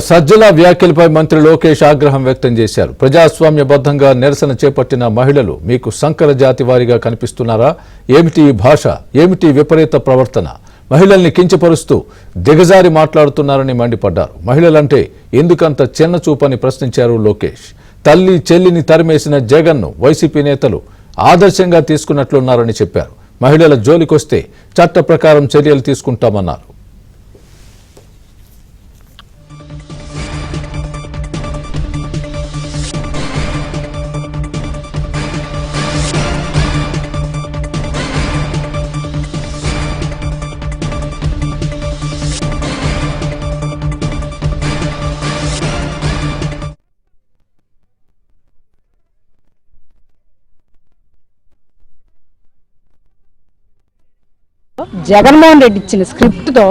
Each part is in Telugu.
సజ్జల వ్యాఖ్యలపై మంత్రి లోకేష్ ఆగ్రహం వ్యక్తం చేశారు. ప్రజాస్వామ్యబద్ధంగా నిరసన చేపట్టిన మహిళలు మీకు సంకర జాతి వారిగా కనిపిస్తున్నారా? ఏమిటి ఈ భాష? ఏమిటి విపరీత ప్రవర్తన? మహిళల్ని కించపరుస్తూ దిగజారి మాట్లాడుతున్నారని మండిపడ్డారు. మహిళలంటే ఎందుకంత చిన్న చూపని ప్రశ్నించారు లోకేష్. తల్లి చెల్లిని తరిమేసిన జగన్ను వైసీపీ నేతలు ఆదర్శంగా తీసుకున్నట్లున్నారని చెప్పారు. మహిళల జోలికొస్తే చట్ట ప్రకారం చర్యలు తీసుకుంటామన్నారు. జగన్మోహన్ రెడ్డి ఇచ్చిన స్క్రిప్ట్తో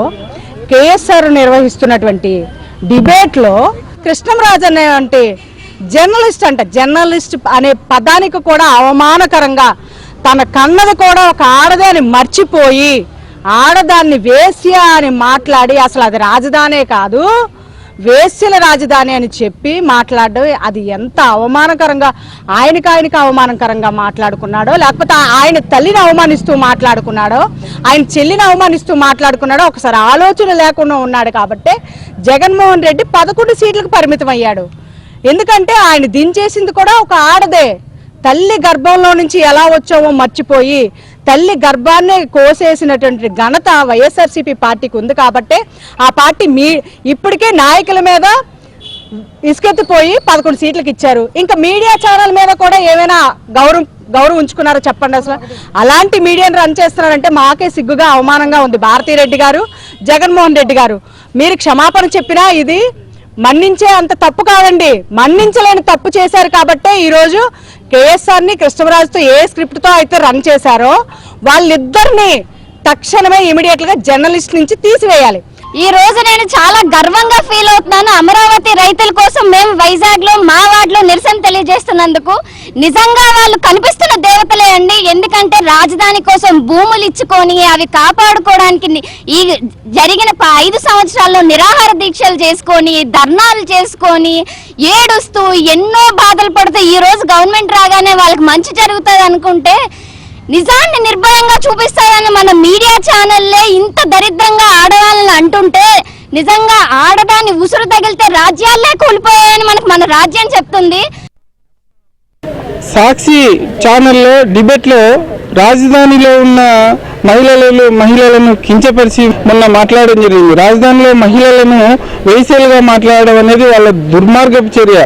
కేఎస్ఆర్ నిర్వహిస్తున్నటువంటి డిబేట్లో కృష్ణంరాజు అంటే జర్నలిస్ట్ అనే పదానికి కూడా అవమానకరంగా తన కన్నది కూడా ఒక ఆడదే అని మర్చిపోయి ఆడదాన్ని వేశ్య అని మాట్లాడి అసలు అది రాజధానే కాదు వేశ్యల రాజధాని అని చెప్పి మాట్లాడడం అది ఎంత అవమానకరంగా ఆయనకి అవమానకరంగా మాట్లాడుకున్నాడో, లేకపోతే ఆయన తల్లిని అవమానిస్తూ మాట్లాడుకున్నాడో, ఆయన చెల్లిని అవమానిస్తూ మాట్లాడుకున్నాడో ఒకసారి ఆలోచన లేకుండా ఉన్నాడు. కాబట్టి జగన్మోహన్ రెడ్డి 11 సీట్లకు పరిమితం అయ్యాడు. ఎందుకంటే ఆయన దించేసింది కూడా ఒక ఆడదే. తల్లి గర్భంలో నుంచి ఎలా వచ్చామో మర్చిపోయి తల్లి గర్భాన్ని కోసేసినటువంటి ఘనత వైఎస్ఆర్సీపీ పార్టీకి ఉంది. కాబట్టి ఆ పార్టీ ఇప్పటికే నాయకుల మీద ఇసుకెత్తిపోయి 11 సీట్లకు ఇచ్చారు. ఇంకా మీడియా ఛానల్ మీద కూడా ఏమైనా గౌరవం ఉంచుకున్నారో చెప్పండి. అసలు అలాంటి మీడియాను రన్ చేస్తున్నారంటే మాకే సిగ్గుగా అవమానంగా ఉంది. భారతీరెడ్డి గారు, జగన్మోహన్ రెడ్డి గారు, మీరు క్షమాపణ చెప్పినా ఇది మన్నించే అంత తప్పు కాదండి. మన్నించలేని తప్పు చేశారు కాబట్టే ఈరోజు కేఎస్ఆర్ని కృష్ణరాజుతో ఏ స్క్రిప్ట్తో అయితే రన్ చేశారో వాళ్ళిద్దరిని తక్షణమే ఇమీడియట్గా జర్నలిస్ట్ నుంచి తీసివేయాలి. ఈ రోజు నేను చాలా గర్వంగా ఫీల్ అవుతున్నాను. అమరావతి రైతుల కోసం మేము వైజాగ్ లో మా వార్డులో నిరసన తెలియజేస్తున్నందుకు నిజంగా వాళ్ళు కనిపిస్తున్న దేవతలే అండి. ఎందుకంటే రాజధాని కోసం భూములు ఇచ్చుకొని అవి కాపాడుకోవడానికి ఈ జరిగిన 5 సంవత్సరాల్లో నిరాహార దీక్షలు చేసుకొని ధర్నాలు చేసుకొని ఏడుస్తూ ఎన్నో బాధలు పడుతూ ఈ రోజు గవర్నమెంట్ రాగానే వాళ్ళకి మంచి జరుగుతుంది అనుకుంటే నిజాన్ని నిర్భయంగా చూపిస్తాయని మన మీడియా ఛానల్లే ఇంత దరిద్రంగా ఆడవాళ్ళని అంటుంటే నిజంగా ఆడదాన్ని ఉసురు తగిలితే రాజ్యాలే కూలిపోయాయని మన రాజ్యం చెప్తుంది. సాక్షి ఛానల్లో డిబేట్లో రాజధానిలో ఉన్న మహిళలను కించపరిచి మొన్న మాట్లాడడం జరిగింది. రాజధానిలో మహిళలను వేసేలుగా మాట్లాడడం అనేది వాళ్ళ దుర్మార్గపు చర్య.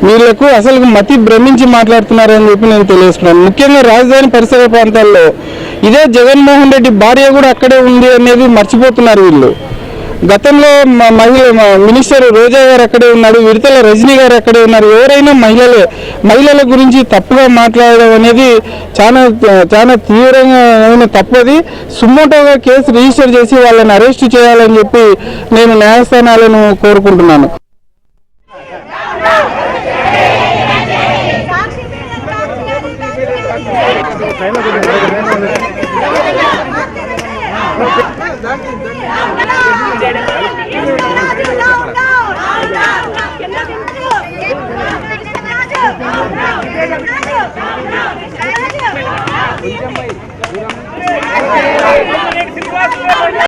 వీళ్లకు అసలు మతి భ్రమించి మాట్లాడుతున్నారని చెప్పి నేను తెలియజేస్తున్నాను. ముఖ్యంగా రాజధాని పరిసర ప్రాంతాల్లో ఇదే జగన్మోహన్ రెడ్డి భార్య కూడా అక్కడే ఉంది అనేది మర్చిపోతున్నారు వీళ్ళు. గతంలో మినిస్టర్ రోజా గారు అక్కడే ఉన్నాడు, విడతల రజనీ గారు అక్కడే ఉన్నారు. ఎవరైనా మహిళల గురించి తప్పుగా మాట్లాడడం అనేది చాలా తీవ్రంగా తప్పది. సుమోటోగా కేసు రిజిస్టర్ చేసి వాళ్ళని అరెస్ట్ చేయాలని చెప్పి నేను న్యాయస్థానాలను కోరుకుంటున్నాను.